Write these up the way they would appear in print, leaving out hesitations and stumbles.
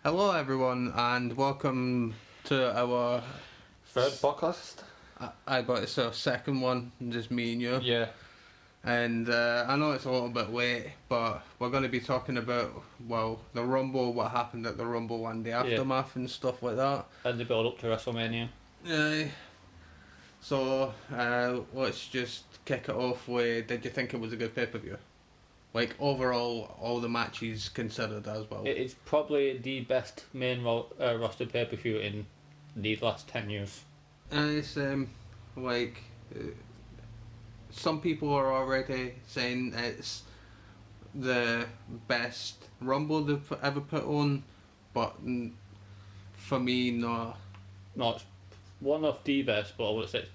Hello, everyone, and welcome to our Third podcast? but it's our second one, just me and you. Yeah. And I know it's a little bit late, but we're going to be talking about, the Rumble, what happened at the Rumble and the aftermath and stuff like that. And the build up to WrestleMania. So, let's just kick it off with, did you think it was a good pay-per-view? Like, overall, all the matches considered as well. It's probably the best main roster pay-per-view in the last 10 years. And it's, some people are already saying it's the best Rumble they've ever put on, but for me, no. No, it's one of the best, but I would say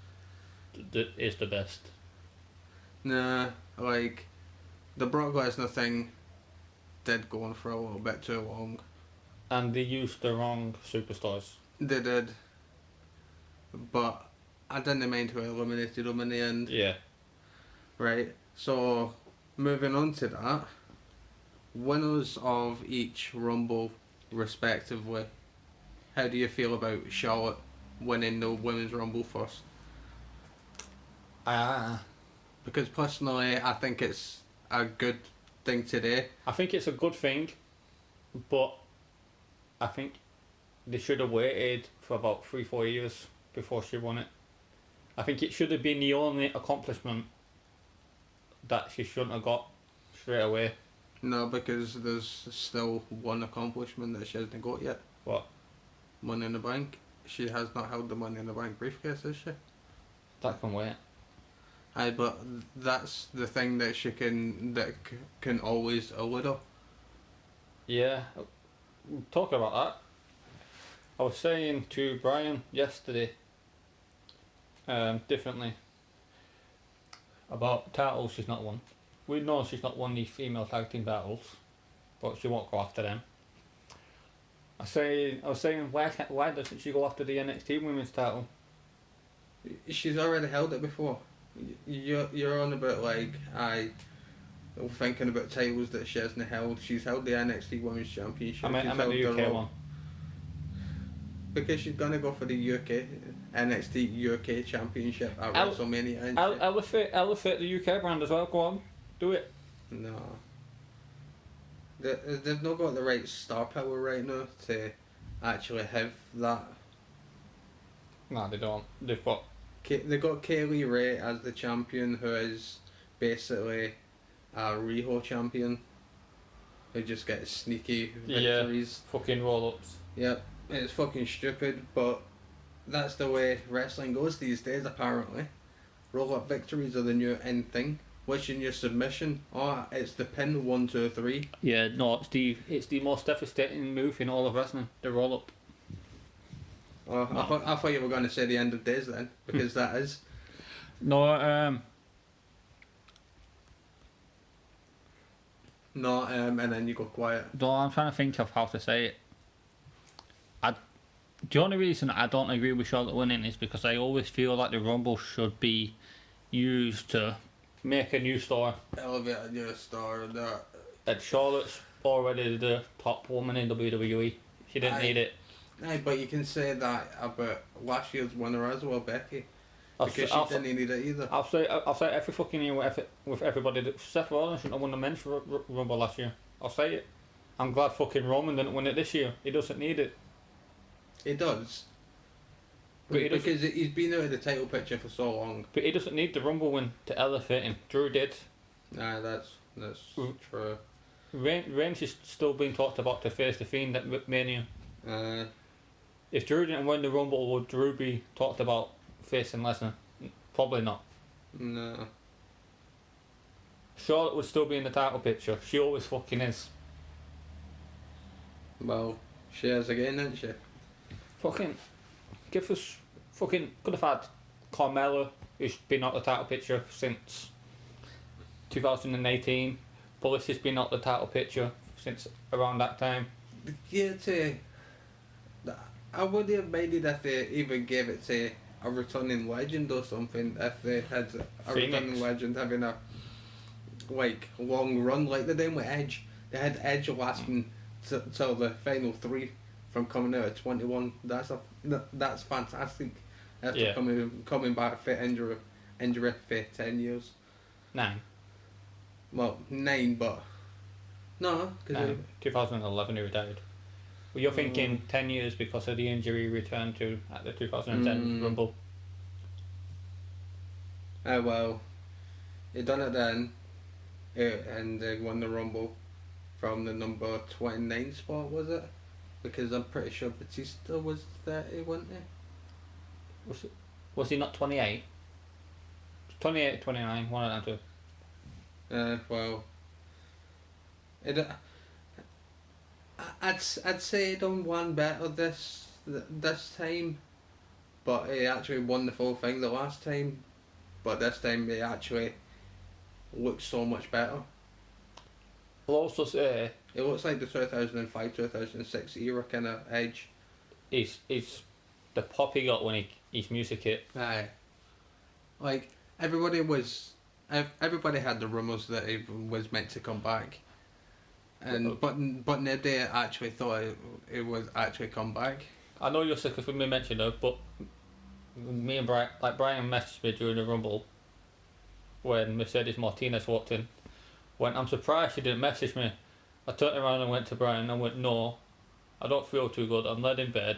it's the best. Nah, like, the Brock Lesnar thing did go on for a little bit too long. And they used the wrong superstars. They did. But I didn't mind who eliminated them in the end. Yeah. Right, so moving on to that, winners of each Rumble respectively. How do you feel about Charlotte winning the Women's Rumble first? Because personally, I think it's a good thing today. I think it's a good thing, but I think they should have waited for about 3-4 years before she won it. I think it should have been the only accomplishment that she shouldn't have got straight away. No, because there's still one accomplishment that she hasn't got yet. What? Money in the Bank. She has not held the Money in the Bank briefcase, has she? That can wait. Aye, but that's the thing that she can always elude her. Yeah. Talking about that, I was saying to Brian yesterday, differently, about titles she's not won. We know she's not won the female tag team titles, but she won't go after them. I was saying, why doesn't she go after the NXT women's title? She's already held it before. You're on about thinking about titles that she hasn't held. She's held the NXT Women's Championship. I meant the UK one. Because she's gonna go for the UK NXT UK Championship at WrestleMania. Elevate the UK brand as well. Go on, do it. No. They've not got the right star power right now to actually have that. No, they don't. They got Kaylee Ray as the champion, who is basically a Riho champion, who just gets sneaky victories. Yeah, fucking roll-ups. Yep, it's fucking stupid, but that's the way wrestling goes these days, apparently. Roll-up victories are the new end thing. Which in your submission? Oh, it's the pin, 1, 2, 3. Yeah, no, it's the most devastating move in all of wrestling, the roll-up. Oh, no. I thought you were going to say the end of days then, because that is. No, and then you go quiet. No, I'm trying to think of how to say it. The only reason I don't agree with Charlotte winning is because I always feel like the Rumble should be used to make a new star. Elevate a new star. And Charlotte's already the top woman in WWE. She didn't need it. Aye, but you can say that about last year's winner as well, Becky. Because she didn't need it either. I'll say every fucking year with everybody that Seth Rollins shouldn't have won the men's Rumble last year. I'll say it. I'm glad fucking Roman didn't win it this year. He doesn't need it. He does. Because he's been out of the title picture for so long. But he doesn't need the Rumble win to elevate him. Drew did. Nah, that's true. Reigns is still being talked about to face the Fiend at Mania. If Drew didn't win the Rumble, would Drew be talked about facing Lesnar? Probably not. No. Charlotte would still be in the title picture. She always fucking is. Well, she is again, isn't she? Fucking give us fucking could have had Carmella, who's been out the title picture since 2018. Bliss has been out the title picture since around that time. Yeah, I would have minded if they even gave it to a returning legend or something. If they had a returning legend having a long run like they did with Edge. They had Edge lasting till the final three from coming out at 21. That's fantastic. After Yeah. coming back for injury for 10 years. 9. Well, 9, but no, because 2011 he retired. Well, you're thinking 10 years because of the injury he returned to at the 2010 Rumble. well, he done it then, and they won the Rumble from the number 29 spot, was it? Because I'm pretty sure Batista was 30, wasn't he? Was he not 28? 28, 29, one of them two. Well, I'd say he done one better this time, but he actually won the full thing the last time. But this time he actually looks so much better. I'll also say It looks like the 2005-2006 era kind of Edge. he's the pop he got when his music hit. Aye. Like everybody had the rumours that he was meant to come back, and but nobody actually thought it was actually come back. I know you're sick of me mentioning it, but me and Brian messaged me during the Rumble when Mercedes Martinez walked in. When I'm surprised she didn't message me. I turned around and went to Brian and went, no, I don't feel too good. I'm laid in bed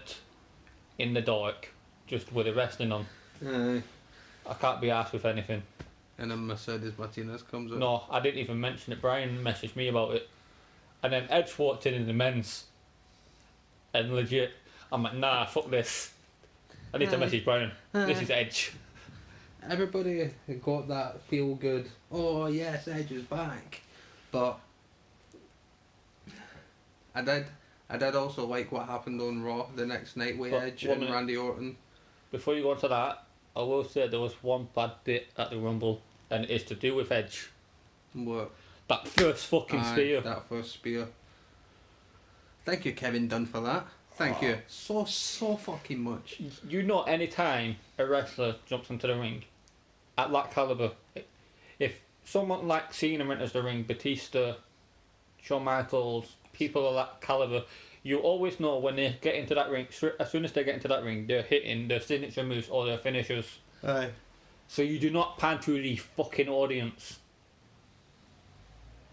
in the dark, just with the wrestling on. I can't be asked with anything. And then Mercedes Martinez comes up. No, I didn't even mention it. Brian messaged me about it. And then Edge walked in the men's. And legit, I'm like, nah, fuck this. I need to message Brian. This is Edge. Everybody got that feel good. Oh yes, Edge is back. But I did also like what happened on Raw the next night with Edge and Randy Orton. Before you go on to that, I will say there was one bad bit at the Rumble, and it's to do with Edge. What? That first fucking spear. That first spear. Thank you, Kevin Dunn, for that. Thank you so fucking much. You know, any time a wrestler jumps into the ring at that caliber, if someone like Cena enters the ring, Batista, Shawn Michaels, people of that caliber, you always know when they get into that ring, as soon as they get into that ring, they're hitting their signature moves or their finishers. Aye. So you do not pan through the fucking audience.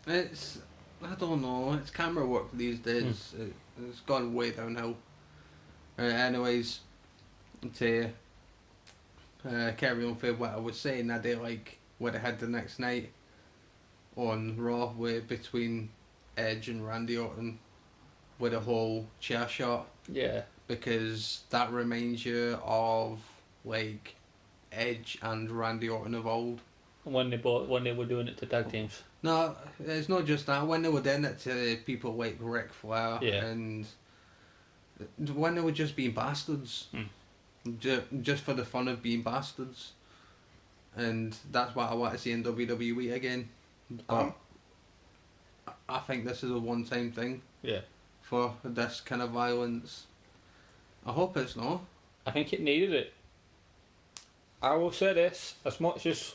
I don't know, it's camera work these days. It's gone way downhill. Anyways, to carry on for what I was saying, I did like what I had the next night on Raw between Edge and Randy Orton with a whole chair shot. Yeah. Because that reminds you of like Edge and Randy Orton of old. When they were doing it to tag teams. No, it's not just that. When they were doing it to people like Ric Flair and when they were just being bastards, just for the fun of being bastards, and that's what I want to see in WWE again. But I think this is a one-time thing. Yeah. For this kind of violence, I hope it's not. I think it needed it. I will say this: as much as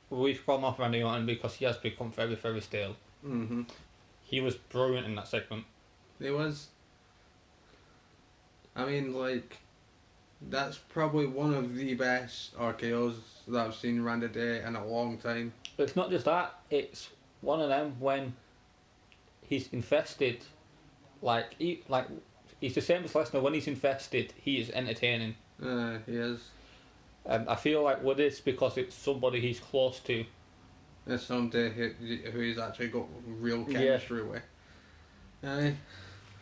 we've gone off Randy Orton because he has become very, very stale. He was brilliant in that segment. He was. I mean, like, that's probably one of the best RKOs that I've seen Randy do in a long time. But it's not just that, it's one of them when he's infested, he's the same as Lesnar, when he's infested, he is entertaining. He is. And I feel like with this, because it's somebody he's close to. It's somebody who he's actually got real chemistry with. I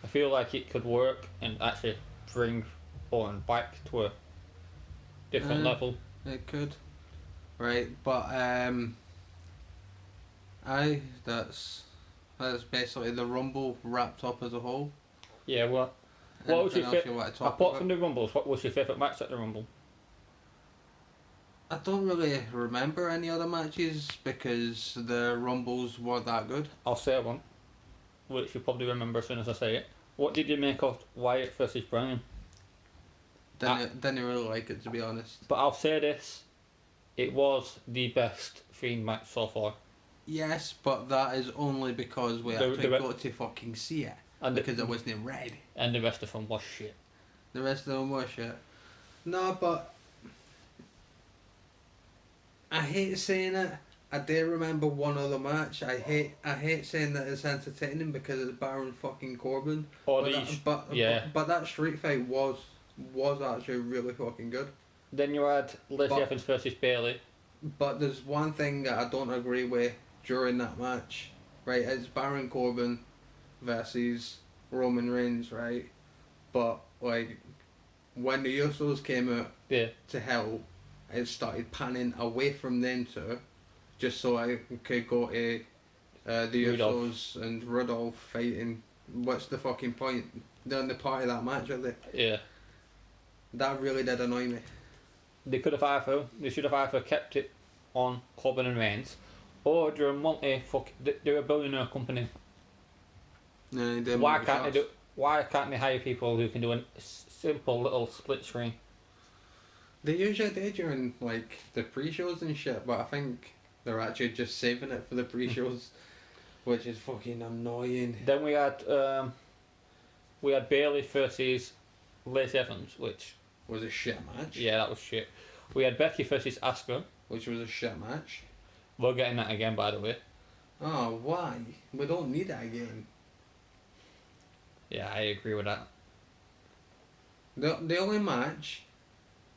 feel like it could work and actually bring Orton back to a different level. It could. Right, but that's basically the Rumble wrapped up as a whole. Yeah, what was your favourite? Apart from the Rumbles, what was your favourite match at the Rumble? I don't really remember any other matches because the Rumbles were that good. I'll say one, which you'll probably remember as soon as I say it. What did you make of Wyatt versus Bryan? Didn't really like it, to be honest. But I'll say this, it was the best Fiend match so far. Yes, but that is only because we actually got to fucking see it. And because it wasn't red. And the rest of them was shit. The rest of them was shit. No, but I hate saying it. I do remember one other match. I hate saying that it's entertaining because it's Baron fucking Corbin. Or But that street fight was actually really fucking good. Then you had Lacey Evans versus Bayley. But there's one thing that I don't agree with during that match, right? It's Baron Corbin versus Roman Reigns, right? But like when the Usos came out to help, it started panning away from them two, just so I could go to the Usos and Rudolph fighting. What's the fucking point? They're in the part of that match, are they? Yeah. That really did annoy me. They should have either kept it on Corbin and Reigns, or they're a billionaire company. No, Why can't they hire people who can do a simple little split screen? They usually do during like the pre-shows and shit, but I think they're actually just saving it for the pre-shows, which is fucking annoying. Then we had Bayley versus Lacey Evans, which was a shit match. Yeah, that was shit. We had Becky versus Asuka, which was a shit match. We're getting that again, by the way. Oh, why? We don't need that again. Yeah, I agree with that. The only match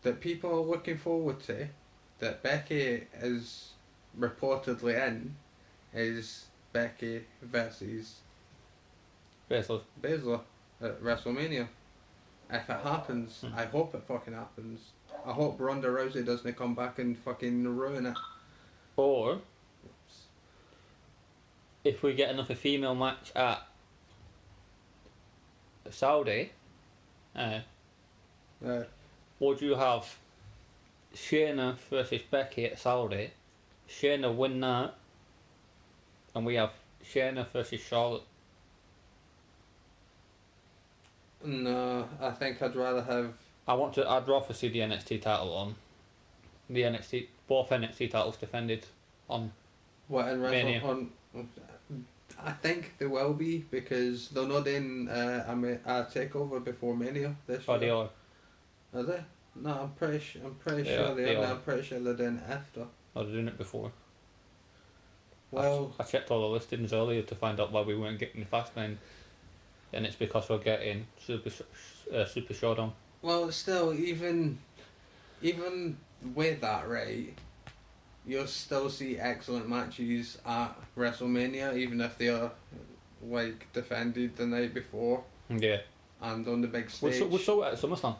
that people are looking forward to, that Becky is reportedly in, is Becky versus Baszler at WrestleMania. If it happens, I hope it fucking happens. I hope Ronda Rousey doesn't come back and fucking ruin it. Or if we get another female match at Saudi, would you have Shayna versus Becky at Saudi, Shayna win that, and we have Shayna versus Charlotte? No, I think I'd rather have... I'd rather see the NXT title on. Both NXT titles defended on Mania. I think they will be, because they're not in a takeover before Mania this year. They are. Are they? No, I'm pretty sure they are. I'm pretty sure they're doing it after. Oh, they're doing it before. Well, I checked all the listings earlier to find out why we weren't getting the Fastlane, and it's because we're getting Super Showdown. Well, still, even with that, right, you'll still see excellent matches at WrestleMania, even if they are like defended the night before. Yeah. And on the big stage. We're so at SummerSlam.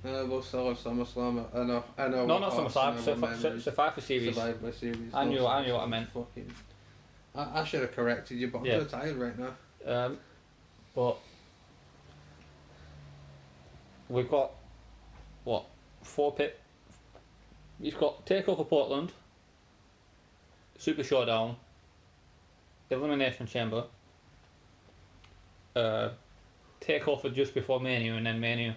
We'll still have SummerSlam. I know. No, not SummerSlam. Survivor Series. Survivor Series. I knew what I meant. I should have corrected you, but I'm too tired right now. But we've got what? 4 pit. You've got Takeover Portland, Super Showdown, Elimination Chamber, Takeover just before Mania, and then Mania.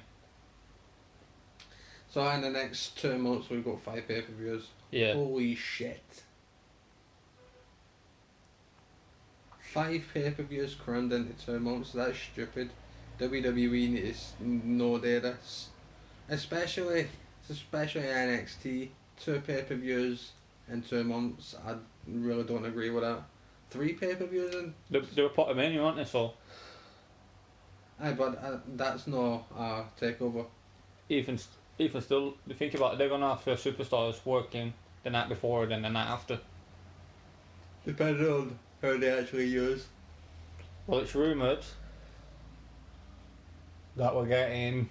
So in the next 2 months we've got 5 pay-per-views. Yeah. Holy shit. 5 pay-per-views crammed into 2 months. That's stupid. WWE needs to know this. Especially NXT. 2 pay-per-views in 2 months. I really don't agree with that. 3 pay-per-views in... They were part of Mania, aren't they? So... Aye, but that's no takeover. Even still, you think about it, they're going to have their superstars working the night before and then the night after. Depending on how they actually use. Well, it's rumoured that we're getting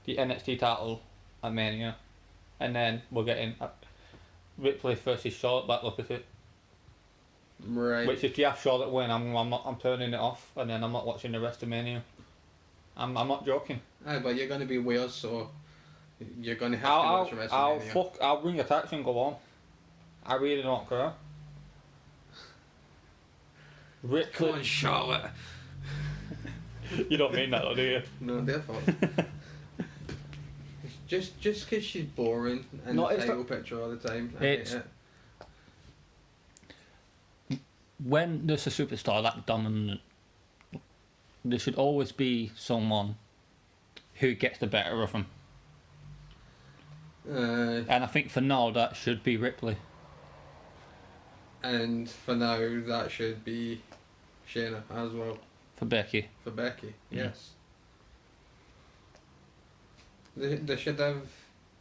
the NXT title at Mania, and then we're getting Ripley versus Charlotte back. Look at it. Right. Which if you have Charlotte win, I'm turning it off, and then I'm not watching the rest of Mania. I'm not joking. Aye, but you're gonna be weird, so you're gonna have to watch the rest of Mania. I'll bring a taxi and go on. I really don't care. Come on, Charlotte. You don't mean that, though, do you? No, therefore. just because she's boring and the title picture all the time. I hate it. when there's a superstar like dominant, there should always be someone who gets the better of them. And I think for now that should be Ripley. And for now, that should be Shayna as well. For Becky. For Becky, yes. They should have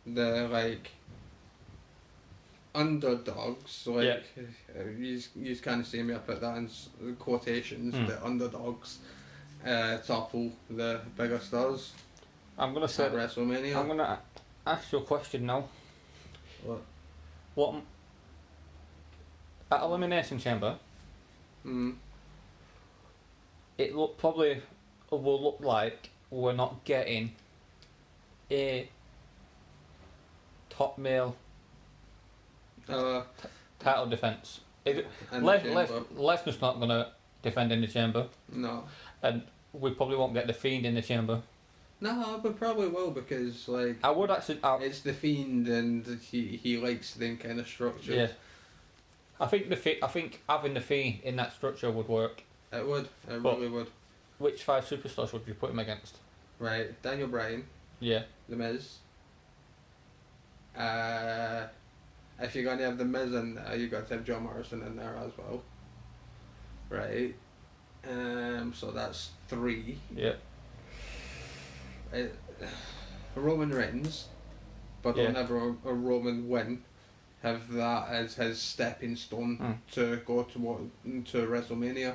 the, like, underdogs, like, you kind of see me, I put that in quotations, the underdogs topple the bigger stars. I'm going to say... At WrestleMania. I'm going to ask you a question now. What... At Elimination Chamber, it probably will look like we're not getting a top male title defence. Lesnar's not going to defend in the Chamber. No. And we probably won't get the Fiend in the Chamber. No, but probably will, because, like, I would actually... it's the Fiend and he likes them kind of structures. Yeah. I think having the Fiend in that structure would work. It would. It really would. Which 5 superstars would you put him against? Right. Daniel Bryan. Yeah. The Miz. If you're going to have The Miz in there, you've got to have John Morrison in there as well. Right. So that's 3. Yeah. Roman Reigns, but don't have a Roman win. Have that as his stepping stone to go to WrestleMania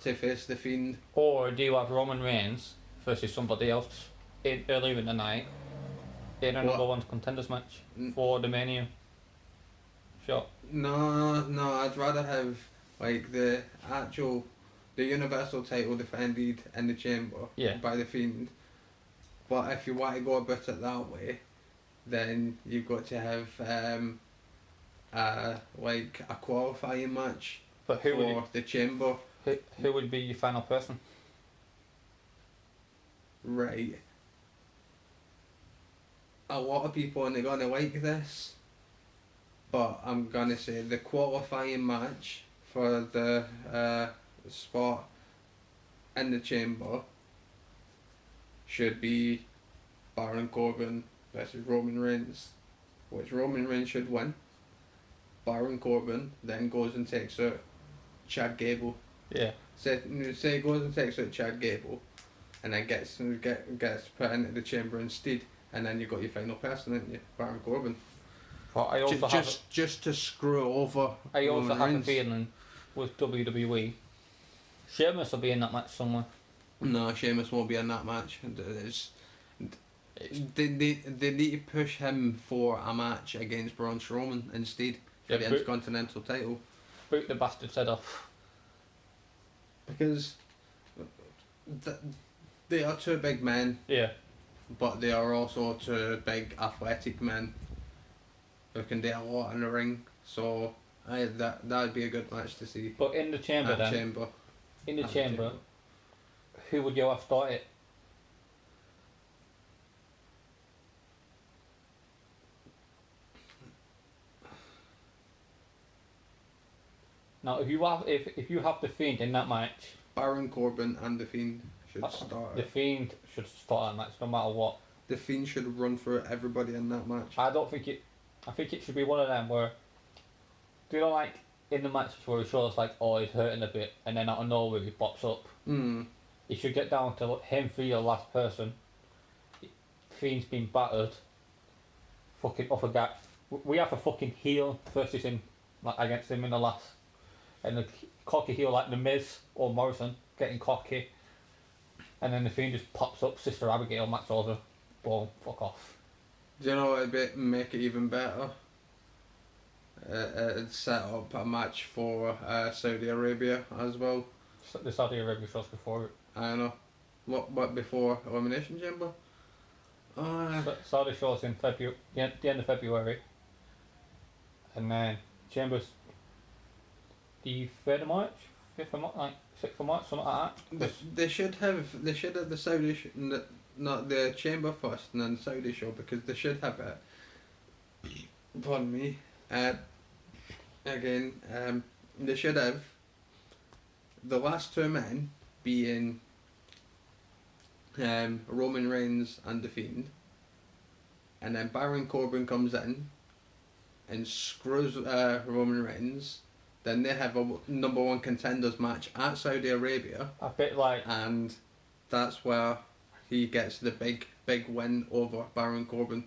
to face the Fiend. Or do you have Roman Reigns versus somebody else earlier in the night in a number 1 contenders match for the Mania? Sure. No, I'd rather have, like, the Universal title defended in the Chamber by the Fiend. But if you want to go about it that way, then you've got to have like a qualifying match for the Chamber. Who would be your final person? Right. A lot of people aren't going to like this, but I'm going to say the qualifying match for the spot in the Chamber should be Baron Corbin versus Roman Reigns, which Roman Reigns should win. Baron Corbin then goes and takes out Chad Gable. Yeah. Say he goes and takes out Chad Gable, and then gets put into the Chamber instead, and then you got your final person, haven't you? Baron Corbin. But I also just to screw over. I also Roman have Reigns. a feeling with WWE, Sheamus will be in that match somewhere. No, Sheamus won't be in that match. They need to push him for a match against Braun Strowman instead for the Intercontinental title. Boot the bastard's head off. Because they are 2 big men. Yeah. But they are also 2 big athletic men who can do a lot in the ring. So that would be a good match to see. But in the Chamber in the Chamber, who would you have started? Now, if you have the Fiend in that match, Baron Corbin and the Fiend should start. The Fiend should start that match no matter what. The Fiend should run through everybody in that match. I think it should be one of them where, do you know, like in the match where he shows like, oh, he's hurting a bit, and then out of nowhere he pops up. He should get down to him for your last person. Fiend's been battered. Fucking off a guy. We have a fucking heel versus him, like against him in the last. And the cocky heel like the Miz or Morrison getting cocky, and then the Fiend just pops up, Sister Abigail, match over, boom, fuck off. Do you know what would make it even better? It'd set up a match for Saudi Arabia as well. The Saudi Arabia shows before it. I know. What before Elimination Chamber? Saudi shows in February, the end of February, and then Chambers. The 3rd of March, 5th of March, like 6th of March, something like that. They should have the Saudi not the Chamber first and then the Saudi show, because they should have it. Pardon me. Again, they should have the last two men being Roman Reigns and The Fiend, and then Baron Corbin comes in and screws Roman Reigns, then they have a number one contenders match at Saudi Arabia, A bit like and that's where he gets the big win over Baron Corbin.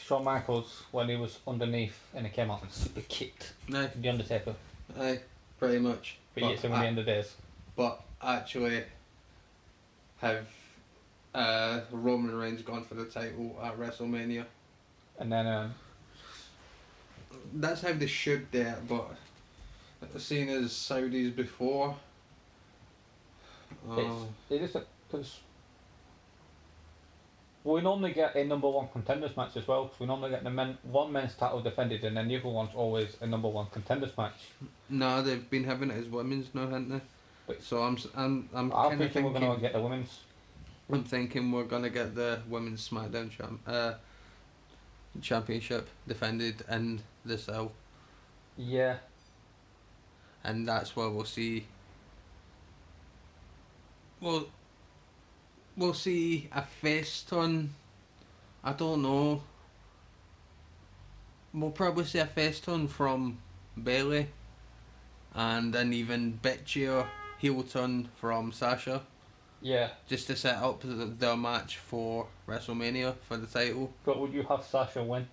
Shawn Michaels when he was underneath and he came out and super kicked Aye, The Undertaker. aye, pretty much. But yet, him at the end of the days. But actually, have Roman Reigns gone for the title at WrestleMania? And then That's how they should do it, but seeing as Saudis before, it isn't because we normally get a number one contenders match as well. 'Cause we normally get one men's title defended, and then the other one's always a number one contenders match. no, they've been having it as women's now, haven't they? But So I'm I'm kind of thinking we're thinking gonna get the women's. I'm thinking we're gonna get the women's SmackDown championship defended in the Cell, Yeah, and that's where we'll see. We'll see a face turn. I don't know. We'll probably see a face turn from Bailey, and an even bitchier heel turn from Sasha, yeah. just to set up their match for WrestleMania for the title. But would you have Sasha win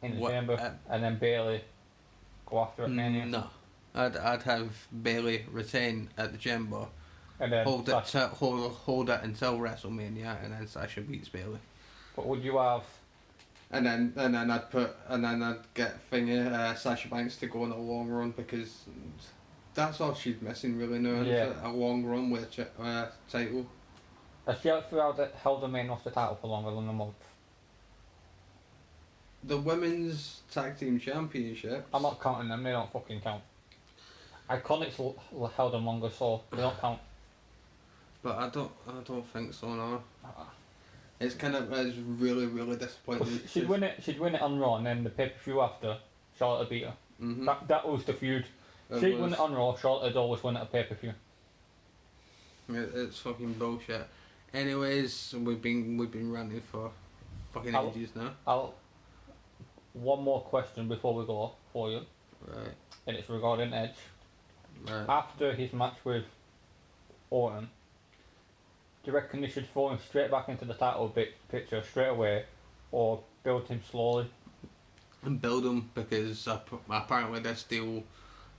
in the What- chamber and then Bailey go after at Mania? No, I'd have Bailey retain at the Chamber, And then hold Sasha, hold it until WrestleMania, and then Sasha beats Bailey. but would you have? And then I'd get Sasha Banks to go on a long run, because that's all she's missing really now. Yeah. A long run with a title. Has she actually held the main roster title for longer than a month? The women's tag team championships. I'm not counting them. They don't fucking count. Iconics held them longer, so they don't count. But I don't think so. No. It's really disappointing. She'd win it. She'd win it on Raw, and then the pay-per-view after, Charlotte would beat her. Mm-hmm. That was the feud. She'd win it on Raw. Charlotte would always win it at pay-per-view. It's fucking bullshit. Anyways, we've been ranting for fucking ages now. One more question before we go for you, Right. and it's regarding Edge. Right. After his match with Orton, do you reckon they should throw him straight back into the title picture straight away, or build him slowly? And build him, because apparently this deal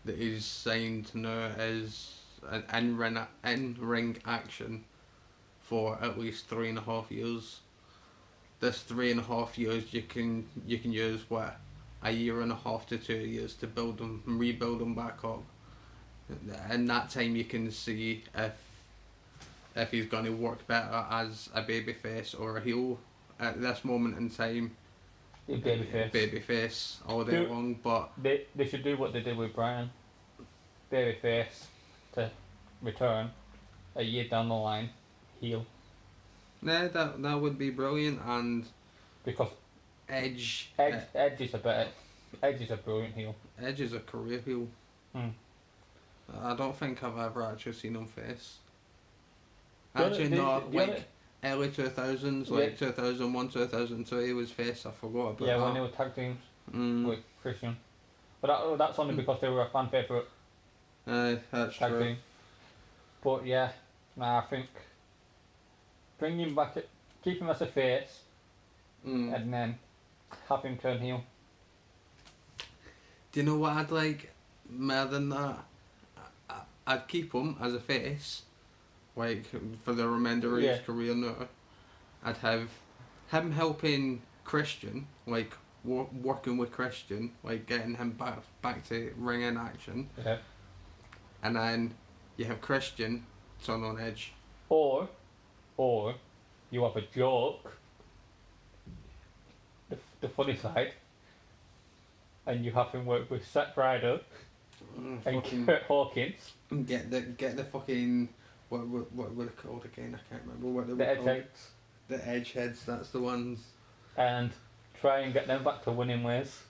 that he's signed now is an in-ring action for at least 3.5 years. This 3.5 years you can use a year and a half to 2 years to build them and rebuild them back up. In that time you can see if he's going to work better as a babyface or a heel. At this moment in time, babyface all day long, but They should do what they did with Brian. Babyface to return a year down the line, heel. yeah, that would be brilliant. And Because Edge Edge is a brilliant heel. Edge is a career heel. Mm. I don't think I've ever actually seen him face. The other- Actually, the- not the like other- early 2000s, like 2001, 2002, he was face. I forgot about Yeah, that. when they were tag teams Mm. with Christian. But that's only because they were a fan favourite That's tag true. team. But yeah, I think bring him back, keep him as a face, Mm. and then have him turn heel. Do you know what I'd like more than that? I'd keep him as a face, like for the remainder of his career now. I'd have him helping Christian, like working with Christian, like getting him back to ring in action, Yeah. and then you have Christian turn on Edge. Or you have a joke, the funny side, and you have him work with Zack Ryder and Fucking Kurt Hawkins, get the fucking what were they called again? I can't remember what they the were Edge called. Heads, The Edgeheads. That's the ones. and try and get them back to winning ways.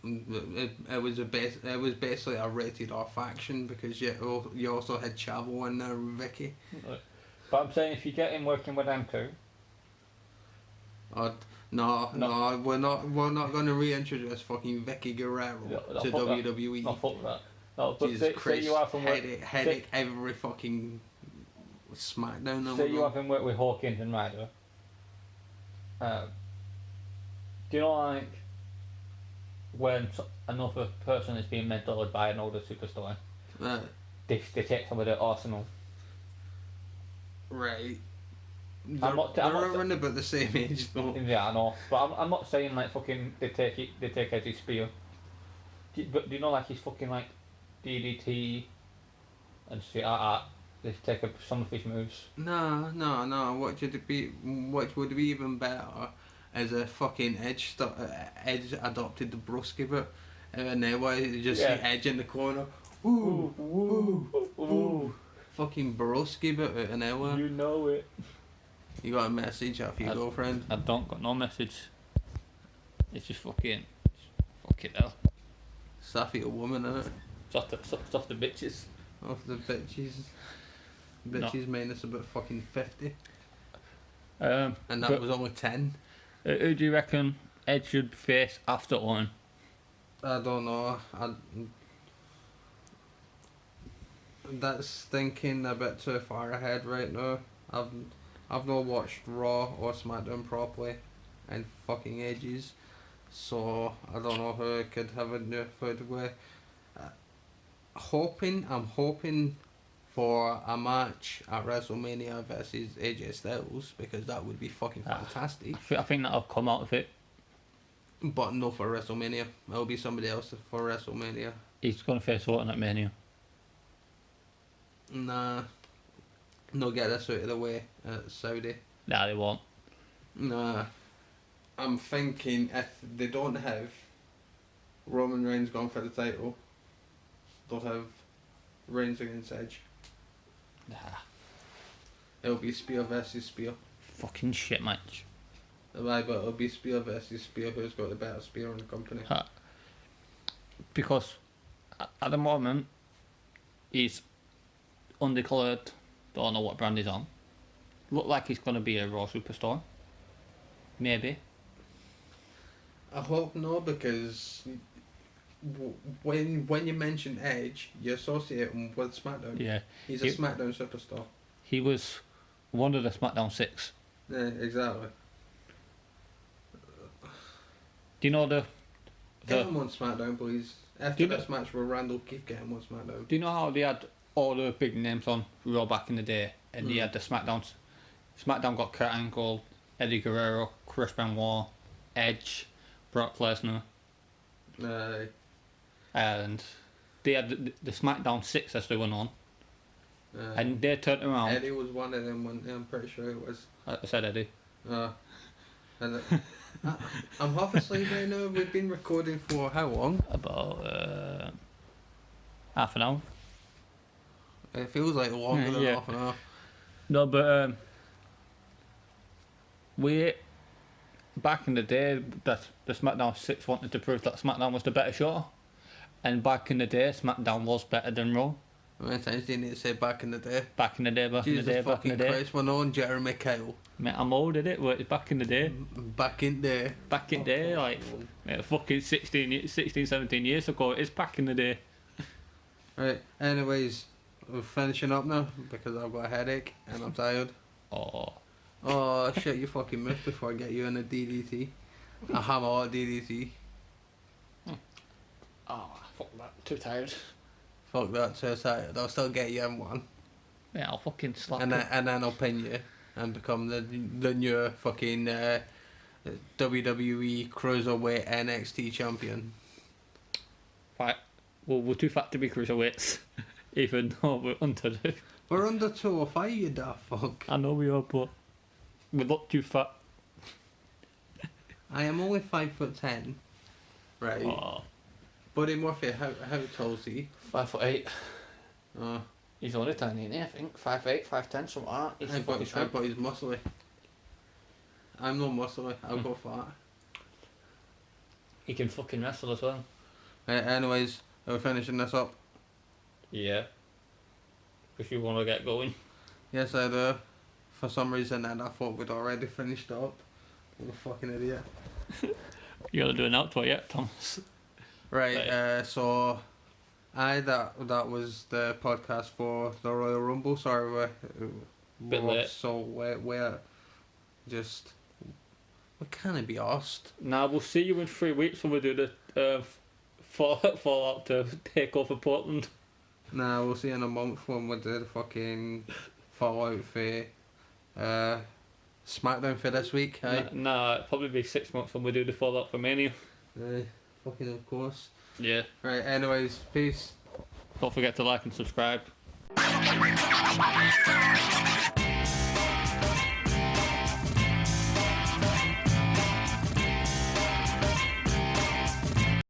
It was basically a rated R faction because you also had Chavo in there with Vicky. But I'm saying if you get him working with them two, No, we're not going to reintroduce fucking Vicky Guerrero No, to fuck that. WWE. no, fuck that. No, but Jesus say Christ, you have him work, headache every fucking SmackDown. say you have him work with Hawkins and Ryder. Do you know, like, when another person is being mentored by an older superstar, they take some of their arsenal. Right. I'm not around about the same age though. Yeah, I know, but I'm not saying like fucking they take Eddie's spear. But do you know, like, he's fucking like DDT and shit like that. They take up some of his moves. No. What would be even better is a fucking Edge adopted the broski bit, and then why you just see Edge in the corner. Ooh. Fucking broski bit out of nowhere. You know it. You got a message off your girlfriend? I don't got no message. It's just fucking hell. Safi a woman, innit? It's off the bitches. Off the bitches. Bitches minus about fucking 50. And that was only 10. Who do you reckon Edge should face after Owen? I don't know. That's thinking a bit too far ahead right now. I've not watched Raw or SmackDown properly in fucking ages, so I don't know who I could have a new food with. I'm hoping for a match at WrestleMania versus AJ Styles because that would be fucking fantastic. I think that'll come out of it. But no for WrestleMania. It'll be somebody else for WrestleMania. He's gonna face Orton at Mania. Nah. No, get this out of the way at Saudi. Nah, they won't. Nah. I'm thinking if they don't have Roman Reigns going for the title, they'll have Reigns against Edge. Nah. It'll be Spear versus Spear. Fucking shit match. Right, but it'll be Spear versus Spear. Who's got the better spear in the company? Because at the moment, he's undeclared. Don't know what brand he's on. Look like he's going to be a Raw superstar. Maybe. I hope no, because when you mention Edge, you associate him with SmackDown. Yeah. He's a SmackDown superstar. He was one of the SmackDown 6. Yeah, exactly. Do you know the Get him on SmackDown, please. After this match with Randall Keith, get him on SmackDown. Do you know how they had all the big names on Raw back in the day, and he had the SmackDowns? SmackDown got Kurt Angle, Eddie Guerrero, Chris Benoit, Edge, Brock Lesnar, and they had the SmackDown 6 as they went on, and they turned around. Eddie was one of them. I'm pretty sure it was. I said Eddie. And I'm half asleep right now. We've been recording for how long? About half an hour. It feels like longer than half an hour. No, but we back in the day that the SmackDown 6 wanted to prove that SmackDown was the better show, and back in the day SmackDown was better than Raw. How many times do you need to say back in the day? Back in the day, Jesus back in the day. Christ, we're on Jeremy Kyle. Mate, I'm old at it, but it's back in the day. Back in there. Back in the day, like fucking 16, 17 years ago. It's back in the day. Right, anyways, we're finishing up now because I've got a headache and I'm tired. Oh, shut your fucking mouth before I get you in a DDT. A hammer or DDT. Fuck that. Too tired. Fuck that, so tired. I'll still get you in one. Yeah, I'll fucking slap and then I'll pin you and become the new fucking WWE Cruiserweight NXT champion. Right. Well, we're too fat to be cruiserweights, even though we're under the... We're under 205, you daft fuck. I know we are, but we look too fat. I am only 5'10", right? Buddy Murphy, how tall is he? 5'8". Oh. He's only tiny, isn't he? I think 5'8", 5'10", something like that. I thought he's muscly. I'm not muscly. I'll go fat. He can fucking wrestle as well. Anyways, are we finishing this up? Yeah. If you want to get going. Yes, I do. For some reason, then I thought we'd already finished up. What a fucking idiot. You gotta do an outro yet, Thomas. Right, so that was the podcast for the Royal Rumble. Sorry, Bit late. So we're just we can't be arsed. Nah, we'll see you in 3 weeks when we do the Fallout to take over Portland. Nah, we'll see in a month when we do the fucking Fallout for SmackDown for this week. Nah, it'll probably be 6 months when we do the Fallout for Mania. Fucking of course. Yeah. Right, anyways, peace. Don't forget to like and subscribe.